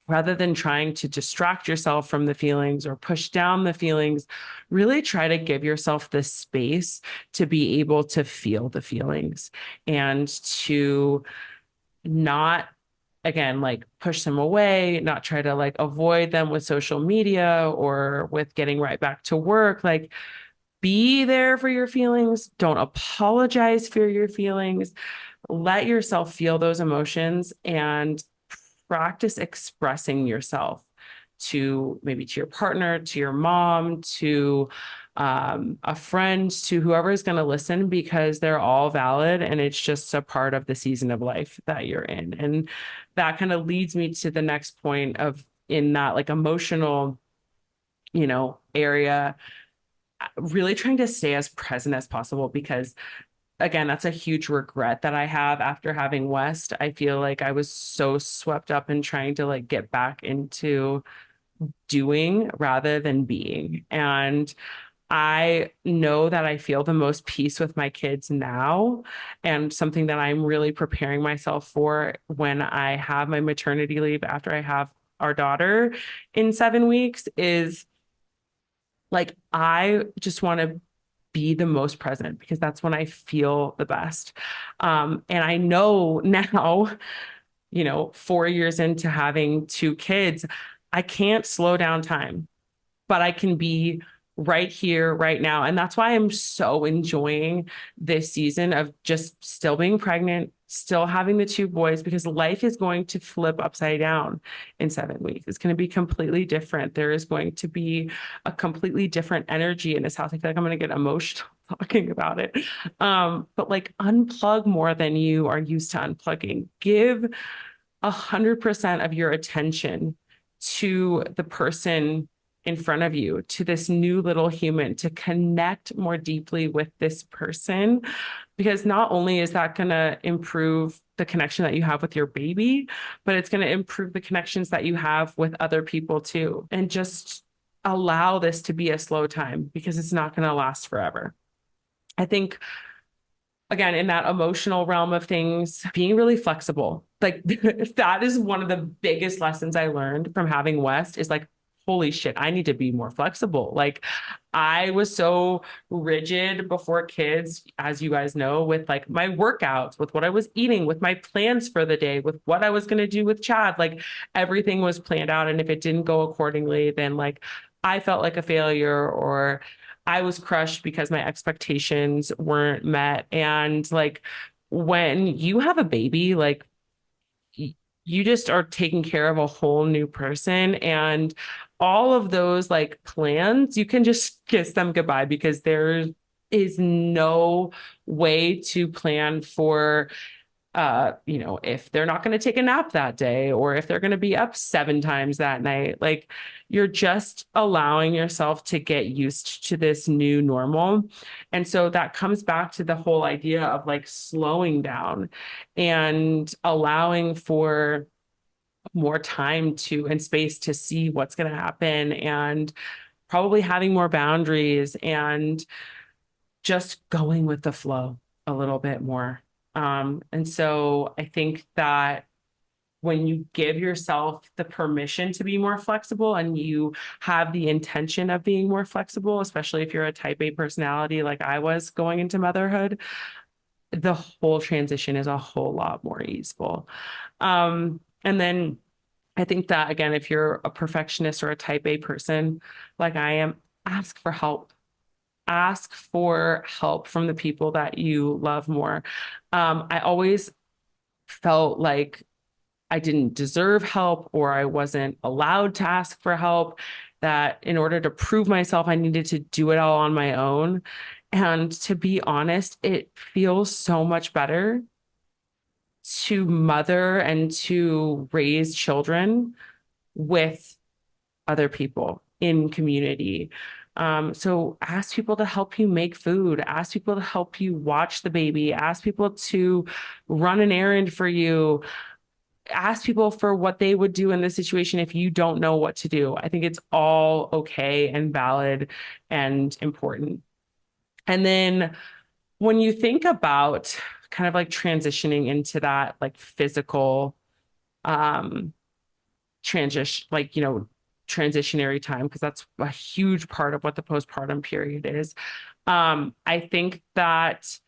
rather than trying to distract yourself from the feelings or push down the feelings, really try to give yourself the space to be able to feel the feelings and to not again, like push them away, not try to like avoid them with social media or with getting right back to work. Like, be there for your feelings. Don't apologize for your feelings. Let yourself feel those emotions and practice expressing yourself to maybe to your partner, to your mom, to a friend, to whoever is going to listen, because they're all valid and it's just a part of the season of life that you're in. And that kind of leads me to the next point of in that like emotional, area, really trying to stay as present as possible because again, that's a huge regret that I have after having West. I feel like I was so swept up in trying to like get back into doing rather than being. And I know that I feel the most peace with my kids now, and something that I'm really preparing myself for when I have my maternity leave after I have our daughter in 7 weeks is like, I just want to be the most present because that's when I feel the best. And I know now, 4 years into having two kids, I can't slow down time, but I can be right here, right now. And that's why I'm so enjoying this season of just still being pregnant, still having the two boys, because life is going to flip upside down in 7 weeks. It's going to be completely different. There is going to be a completely different energy in this house. I feel like I'm going to get emotional talking about it. But like unplug more than you are used to unplugging. Give 100% of your attention to the person in front of you, to this new little human, to connect more deeply with this person. Because not only is that going to improve the connection that you have with your baby, but it's going to improve the connections that you have with other people too. And just allow this to be a slow time because it's not going to last forever. I think again, in that emotional realm of things, being really flexible. Like that is one of the biggest lessons I learned from having West is like, holy shit, I need to be more flexible. Like I was so rigid before kids, as you guys know, with like my workouts, with what I was eating, with my plans for the day, with what I was going to do with Chad. Like everything was planned out. And if it didn't go accordingly, then like I felt like a failure or I was crushed because my expectations weren't met. And like when you have a baby, like you just are taking care of a whole new person. And all of those like plans, you can just kiss them goodbye because there is no way to plan for if they're not going to take a nap that day or if they're going to be up 7 times that night, like you're just allowing yourself to get used to this new normal. And so that comes back to the whole idea of like slowing down and allowing for more time to and space to see what's going to happen and probably having more boundaries and just going with the flow a little bit more. And so I think that when you give yourself the permission to be more flexible and you have the intention of being more flexible, especially if you're a type A personality like I was going into motherhood, the whole transition is a whole lot more easeful. And then I think that, again, if you're a perfectionist or a type A person like I am, ask for help. Ask for help from the people that you love more. I always felt like I didn't deserve help or I wasn't allowed to ask for help, that in order to prove myself, I needed to do it all on my own. And to be honest, it feels so much better to mother and to raise children with other people in community. So ask people to help you make food, ask people to help you watch the baby, ask people to run an errand for you, ask people for what they would do in this situation if you don't know what to do. I think it's all okay and valid and important. And then when you think about kind of like transitioning into that like physical um transition, like, transitionary time, because that's a huge part of what the postpartum period is. I think that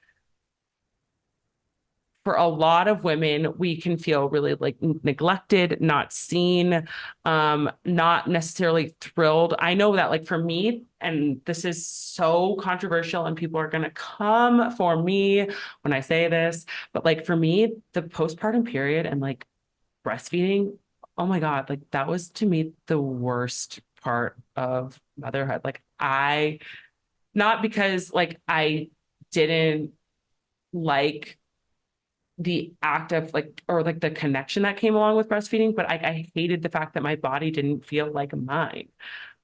for a lot of women, we can feel really like neglected, not seen, not necessarily thrilled. I know that like for me, and this is so controversial and people are going to come for me when I say this, but like for me, the postpartum period and like breastfeeding, oh my God, like that was to me the worst part of motherhood. Not because like I didn't like the act of like or like the connection that came along with breastfeeding, but I hated the fact that my body didn't feel like mine.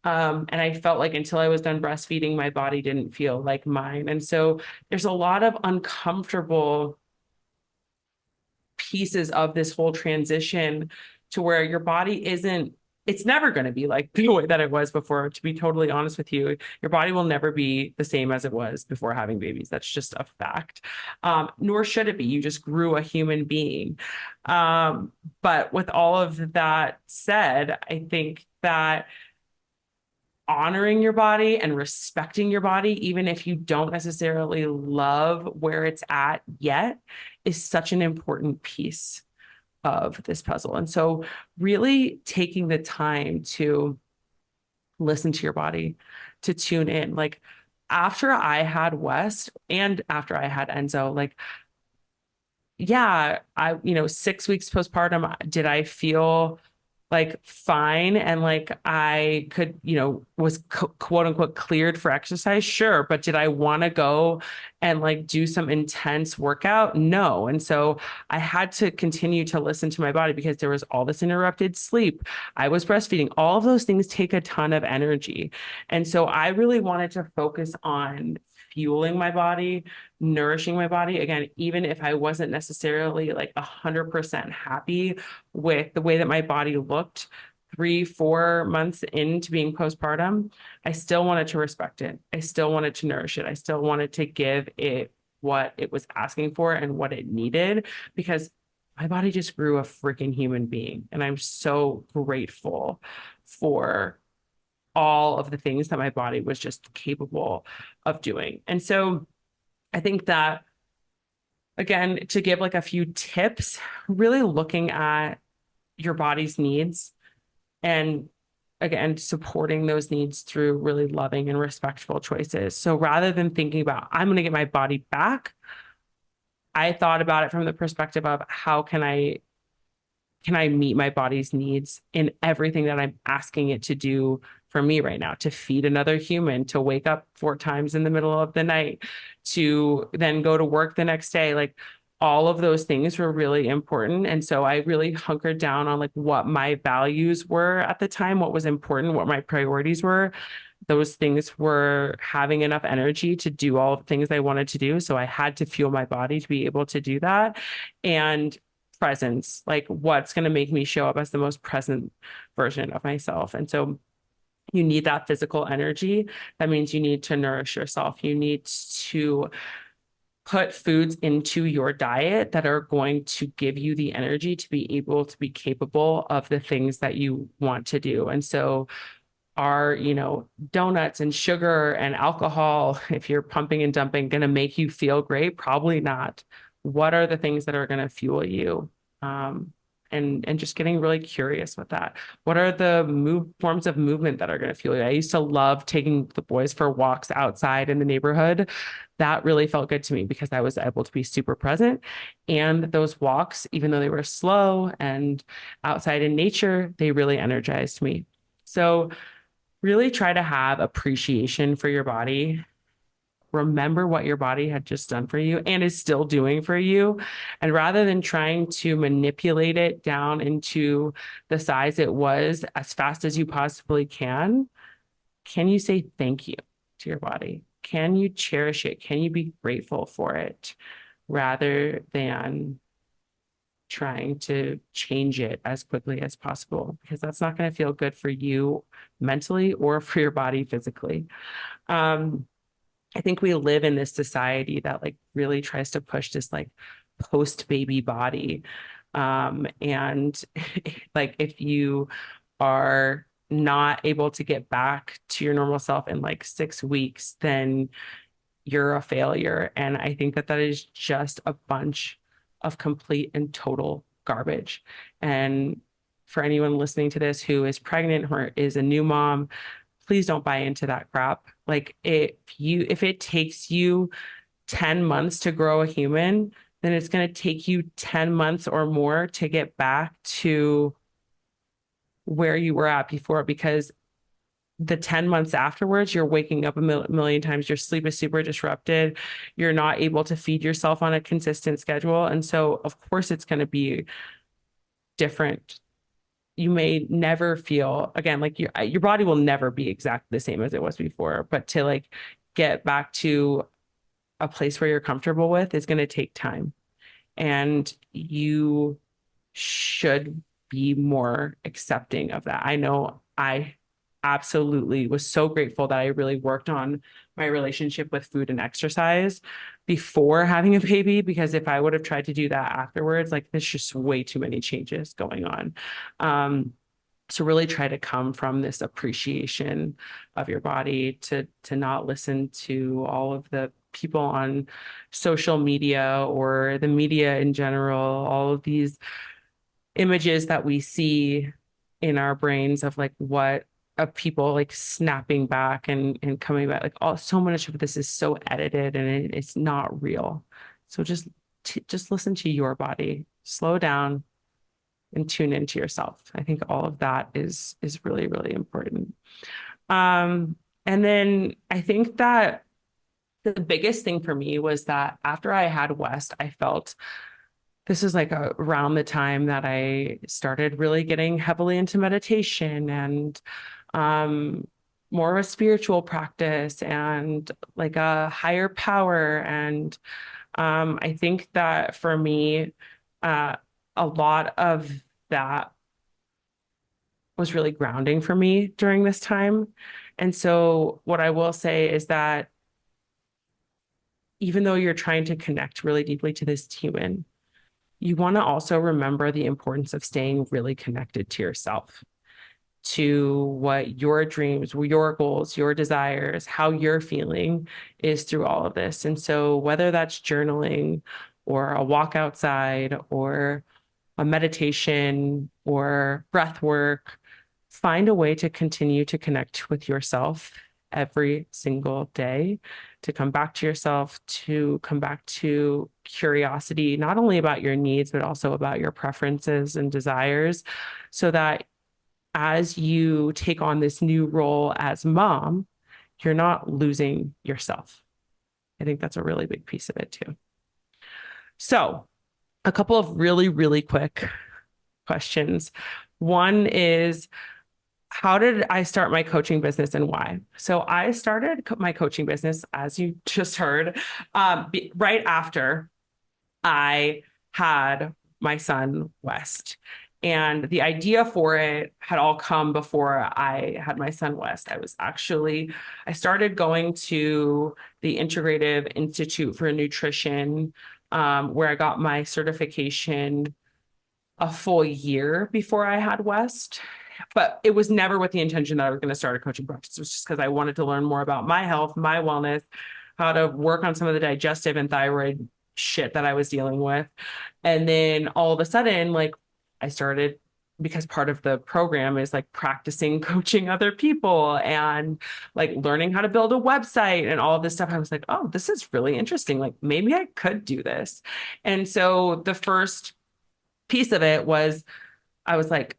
And I felt like until I was done breastfeeding, my body didn't feel like mine. And so there's a lot of uncomfortable pieces of this whole transition to where your body isn't, it's never going to be like the way that it was before. To be totally honest with you, your body will never be the same as it was before having babies. That's just a fact. Nor should it be. You just grew a human being. But with all of that said, I think that honoring your body and respecting your body, even if you don't necessarily love where it's at yet, is such an important piece of this puzzle. And so, really taking the time to listen to your body, to tune in. Like, after I had West and after I had Enzo, like, yeah, 6 weeks postpartum, did I feel like fine and like I could, was quote unquote cleared for exercise? Sure. But did I want to go and like do some intense workout? No. And so I had to continue to listen to my body because there was all this interrupted sleep. I was breastfeeding. All of those things take a ton of energy. And so I really wanted to focus on fueling my body, nourishing my body. Again, even if I wasn't necessarily like 100% happy with the way that my body looked 3, 4 months into being postpartum, I still wanted to respect it. I still wanted to nourish it. I still wanted to give it what it was asking for and what it needed because my body just grew a freaking human being. And I'm so grateful for all of the things that my body was just capable of doing. And so I think that, again, to give like a few tips, really looking at your body's needs and again, supporting those needs through really loving and respectful choices. So rather than thinking about, I'm going to get my body back, I thought about it from the perspective of how can I meet my body's needs in everything that I'm asking it to do for me right now, to feed another human, to wake up 4 times in the middle of the night, to then go to work the next day. Like all of those things were really important. And so I really hunkered down on like what my values were at the time, what was important, what my priorities were. Those things were having enough energy to do all the things I wanted to do. So I had to fuel my body to be able to do that. And presence, like what's going to make me show up as the most present version of myself. And so you need that physical energy. That means you need to nourish yourself. You need to put foods into your diet that are going to give you the energy to be able to be capable of the things that you want to do. And so are, donuts and sugar and alcohol, if you're pumping and dumping, going to make you feel great? Probably not. What are the things that are going to fuel you? And just getting really curious with that. What are the forms of movement that are going to fuel you? I used to love taking the boys for walks outside in the neighborhood. That really felt good to me because I was able to be super present. And those walks, even though they were slow and outside in nature, they really energized me. So really try to have appreciation for your body. Remember what your body had just done for you and is still doing for you. And rather than trying to manipulate it down into the size it was as fast as you possibly can you say thank you to your body? Can you cherish it? Can you be grateful for it rather than trying to change it as quickly as possible? Because that's not going to feel good for you mentally or for your body physically. I think we live in this society that like really tries to push this like post baby body. And like if you are not able to get back to your normal self in like 6 weeks, then you're a failure. And I think that that is just a bunch of complete and total garbage. And for anyone listening to this who is pregnant or is a new mom, please don't buy into that crap. Like if it takes you 10 months to grow a human, then it's going to take you 10 months or more to get back to where you were at before, because the 10 months afterwards, you're waking up a million times. Your sleep is super disrupted. You're not able to feed yourself on a consistent schedule. And so, of course, it's going to be different. You may never feel, again, like your body will never be exactly the same as it was before, but to like get back to a place where you're comfortable with is going to take time. And you should be more accepting of that. I know I absolutely was so grateful that I really worked on my relationship with food and exercise before having a baby, because if I would have tried to do that afterwards, like there's just way too many changes going on. So really try to come from this appreciation of your body, to not listen to all of the people on social media or the media in general, all of these images that we see in our brains of like what of people like snapping back and coming back. Like all so much of this is so edited and it's not real. So just listen to your body, slow down and tune into yourself. I think all of that is really, really important. And then I think that the biggest thing for me was that after I had West, I felt this is like around the time that I started really getting heavily into meditation and more of a spiritual practice and like a higher power. And I think that for me, a lot of that was really grounding for me during this time. And so what I will say is that even though you're trying to connect really deeply to this human, you want to also remember the importance of staying really connected to yourself, to what your dreams, your goals, your desires, how you're feeling is through all of this. And so whether that's journaling or a walk outside or a meditation or breath work, find a way to continue to connect with yourself every single day, to come back to yourself, to come back to curiosity, not only about your needs, but also about your preferences and desires, so that as you take on this new role as mom, you're not losing yourself. I think that's a really big piece of it too. So, a couple of really, really quick questions. One is, how did I start my coaching business and why? So I started my coaching business, as you just heard, right after I had my son, West. And the idea for it had all come before I had my son, West. I started going to the Integrative Institute for Nutrition, where I got my certification a full year before I had West. But it was never with the intention that I was going to start a coaching practice. It was just because I wanted to learn more about my health, my wellness, how to work on some of the digestive and thyroid shit that I was dealing with. And then all of a sudden, like I started, because part of the program is like practicing coaching other people and like learning how to build a website and all of this stuff. I was like, oh, this is really interesting. Like maybe I could do this. And so the first piece of it was, I was like,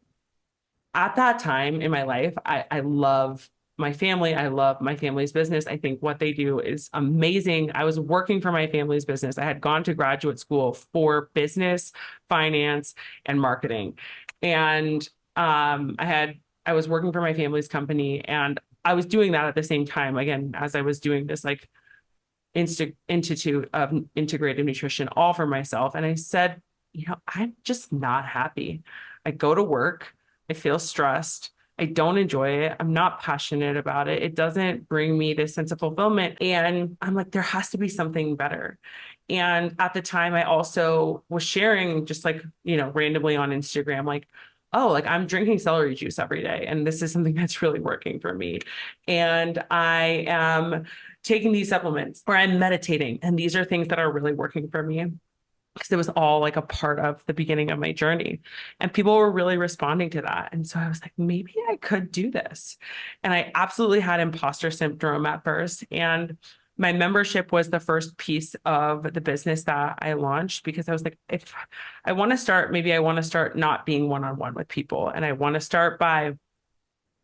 at that time in my life, I love my family. I love my family's business. I think what they do is amazing. I was working for my family's business. I had gone to graduate school for business, finance, and marketing. And I was working for my family's company, and I was doing that at the same time, again, as I was doing this like Institute of Integrative Nutrition all for myself. And I said, I'm just not happy. I go to work. I feel stressed. I don't enjoy it. I'm not passionate about it. It doesn't bring me this sense of fulfillment. And I'm like, there has to be something better. And at the time, I also was sharing just like, randomly on Instagram, like, oh, like I'm drinking celery juice every day. And this is something that's really working for me. And I am taking these supplements or I'm meditating. And these are things that are really working for me. because it was all like a part of the beginning of my journey. And people were really responding to that. And so I was like, maybe I could do this. And I absolutely had imposter syndrome at first. And my membership was the first piece of the business that I launched because I was like, if I want to start, maybe I want to start not being one-on-one with people. And I want to start by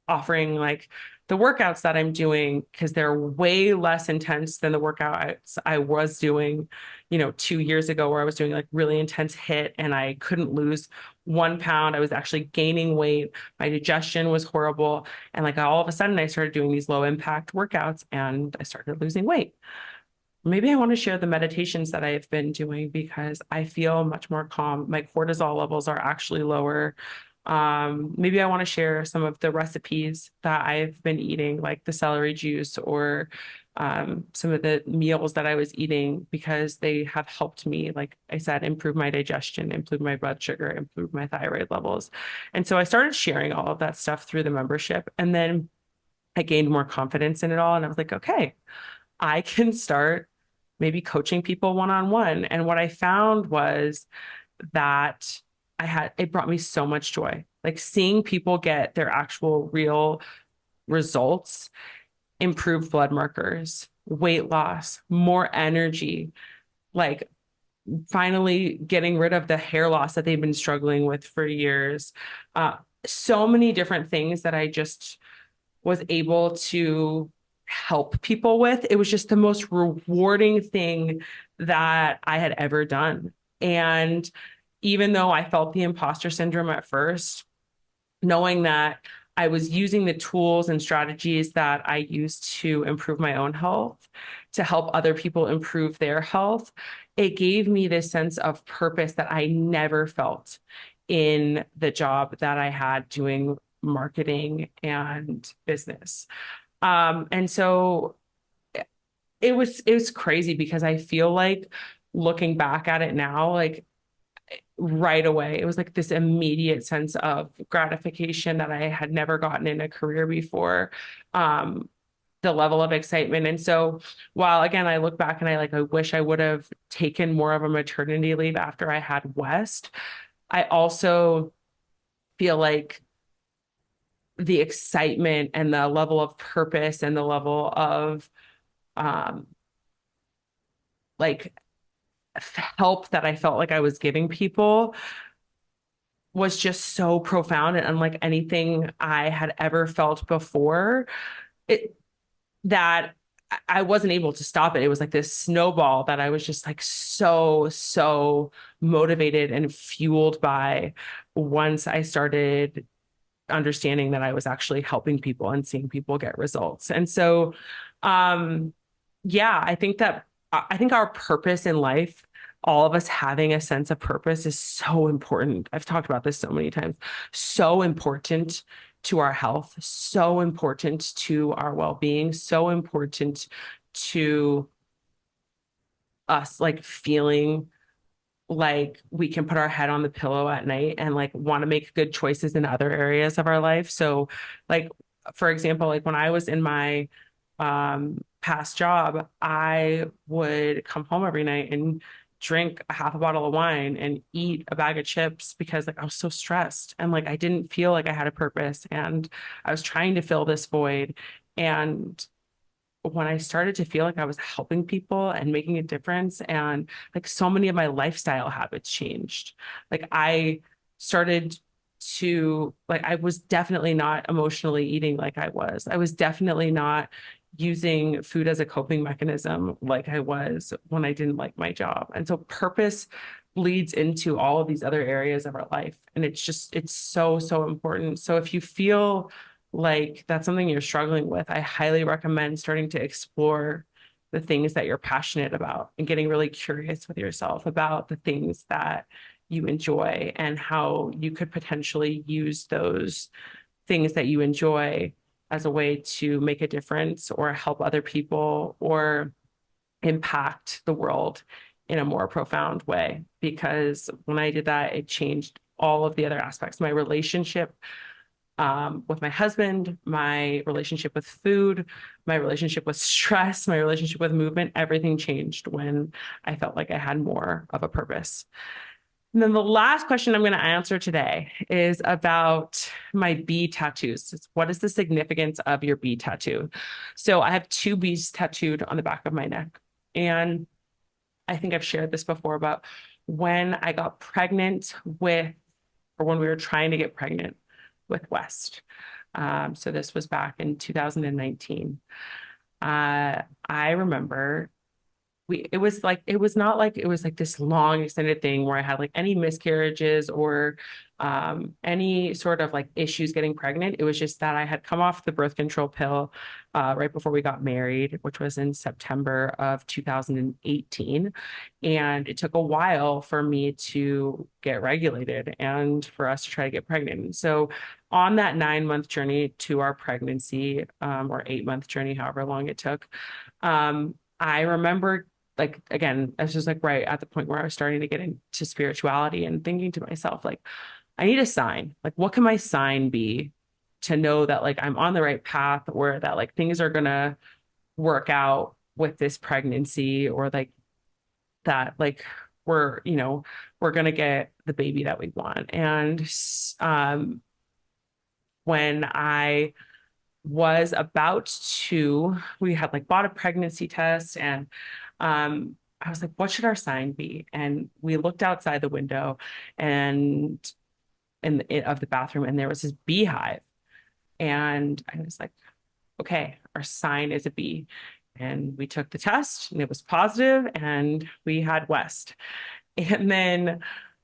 offering like the workouts that I'm doing because they're way less intense than the workouts I was doing, 2 years ago, where I was doing like really intense HIIT and I couldn't lose 1 pound. I was actually gaining weight. My digestion was horrible. And like all of a sudden I started doing these low impact workouts and I started losing weight. Maybe I want to share the meditations that I've been doing because I feel much more calm. My cortisol levels are actually lower. Maybe I want to share some of the recipes that I've been eating, like the celery juice or some of the meals that I was eating because they have helped me, like I said, improve my digestion, improve my blood sugar, improve my thyroid levels. And so I started sharing all of that stuff through the membership. And then I gained more confidence in it all. And I was like, okay, I can start maybe coaching people one-on-one. And what I found was that it brought me so much joy. Like seeing people get their actual real results, improved blood markers, weight loss, more energy, like finally getting rid of the hair loss that they've been struggling with for years. Uh, so many different things that I just was able to help people with. It was just the most rewarding thing that I had ever done. And even though I felt the imposter syndrome at first, knowing that I was using the tools and strategies that I used to improve my own health, to help other people improve their health, it gave me this sense of purpose that I never felt in the job that I had doing marketing and business. And so it was crazy because I feel like looking back at it now, like right away, it was like this immediate sense of gratification that I had never gotten in a career before. The level of excitement. And so while again, I look back and I wish I would have taken more of a maternity leave after I had West, I also feel like the excitement and the level of purpose and the level of um like help that I felt like I was giving people was just so profound and unlike anything I had ever felt before. It that I wasn't able to stop it. It was like this snowball that I was just like so motivated and fueled by once I started understanding that I was actually helping people and seeing people get results. And so, yeah, I think our purpose in life, all of us having a sense of purpose is so important. I've talked about this so many times, so important to our health, so important to our well-being, so important to us like feeling like we can put our head on the pillow at night and like want to make good choices in other areas of our life. So like for example, like when I was in my past job, I would come home every night and drink a half a bottle of wine and eat a bag of chips because like I was so stressed and like I didn't feel like I had a purpose and I was trying to fill this void. And when I started to feel like I was helping people and making a difference, and like so many of my lifestyle habits changed. Like I started I was definitely not emotionally eating like I was. I was definitely not using food as a coping mechanism like I was when I didn't like my job. And so purpose bleeds into all of these other areas of our life. And it's so important. So if you feel like that's something you're struggling with, I highly recommend starting to explore the things that you're passionate about and getting really curious with yourself about the things that you enjoy and how you could potentially use those things that you enjoy as a way to make a difference or help other people or impact the world in a more profound way. Because when I did that, it changed all of the other aspects. My relationship with my husband, my relationship with food, my relationship with stress, my relationship with movement, everything changed when I felt like I had more of a purpose. And then the last question I'm going to answer today is about my bee tattoos. What is the significance of your bee tattoo? So I have 2 bees tattooed on the back of my neck. And I think I've shared this before about when I got pregnant with, or when we were trying to get pregnant with West. So this was back in 2019. I remember it was not like it was like this long extended thing where I had like any miscarriages or any sort of like issues getting pregnant. It was just that I had come off the birth control pill right before we got married, which was in September of 2018. And it took a while for me to get regulated and for us to try to get pregnant. And so on that 9-month journey to our pregnancy, or 8-month journey, however long it took, I remember, like, again, I was just like right at the point where I was starting to get into spirituality and thinking to myself, like, I need a sign. Like, what can my sign be to know that like I'm on the right path, or that like things are gonna work out with this pregnancy, or like that like we're gonna get the baby that we want. And when I was about to, we had like bought a pregnancy test, and I was like, what should our sign be? And we looked outside the window and of the bathroom, and there was this beehive. And I was like, okay, our sign is a bee. And we took the test and it was positive, and we had West. And then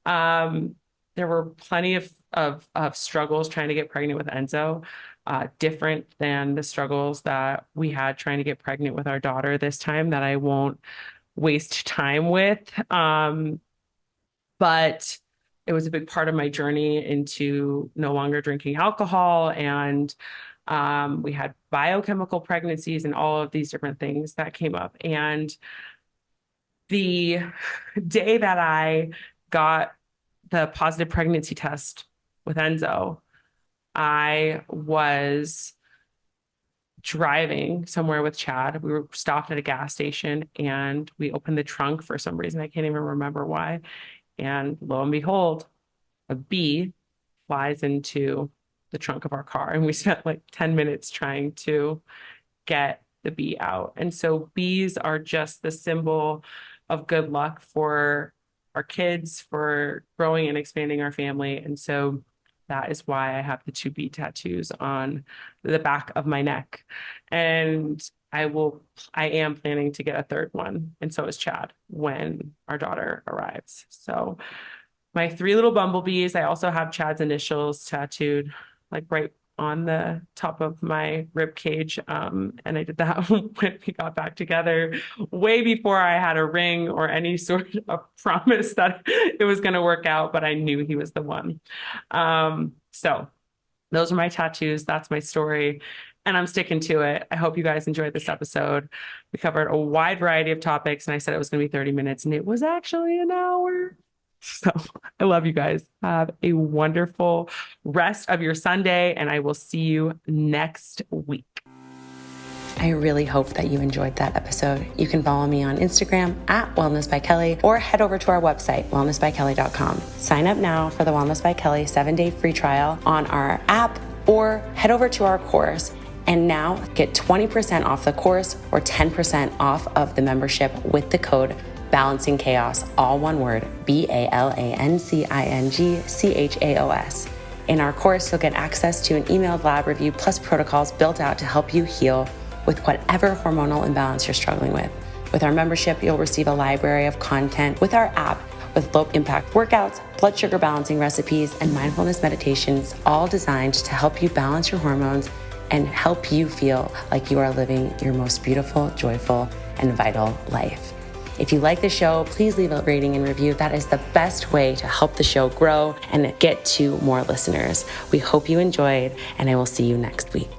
there were plenty of struggles trying to get pregnant with Enzo, different than the struggles that we had trying to get pregnant with our daughter this time, that I won't waste time with. But it was a big part of my journey into no longer drinking alcohol. And we had biochemical pregnancies and all of these different things that came up. And the day that I got the positive pregnancy test with Enzo, I was driving somewhere with Chad. We were stopped at a gas station, and we opened the trunk for some reason. I can't even remember why. And lo and behold, a bee flies into the trunk of our car. And we spent like 10 minutes trying to get the bee out. And so bees are just the symbol of good luck for our kids, for growing and expanding our family. And so that is why I have the 2 bee tattoos on the back of my neck. And I am planning to get a 3rd one. And so is Chad when our daughter arrives. So my 3 little bumblebees, I also have Chad's initials tattooed like right on the top of my rib cage. And I did that when we got back together, way before I had a ring or any sort of promise that it was going to work out, but I knew he was the one. So those are my tattoos. That's my story. And I'm sticking to it. I hope you guys enjoyed this episode. We covered a wide variety of topics, and I said it was going to be 30 minutes, and it was actually an hour. So I love you guys. Have a wonderful rest of your Sunday, and I will see you next week. I really hope that you enjoyed that episode. You can follow me on Instagram at Wellness by Kelly, or head over to our website, wellnessbykelly.com. Sign up now for the Wellness by Kelly 7-day free trial on our app, or head over to our course. And now get 20% off the course, or 10% off of the membership with the code Balancing Chaos, all one word, BALANCINGCHAOS. In our course, you'll get access to an emailed lab review plus protocols built out to help you heal with whatever hormonal imbalance you're struggling with. With our membership, you'll receive a library of content with our app with low impact workouts, blood sugar balancing recipes, and mindfulness meditations, all designed to help you balance your hormones and help you feel like you are living your most beautiful, joyful, and vital life. If you like the show, please leave a rating and review. That is the best way to help the show grow and get to more listeners. We hope you enjoyed, and I will see you next week.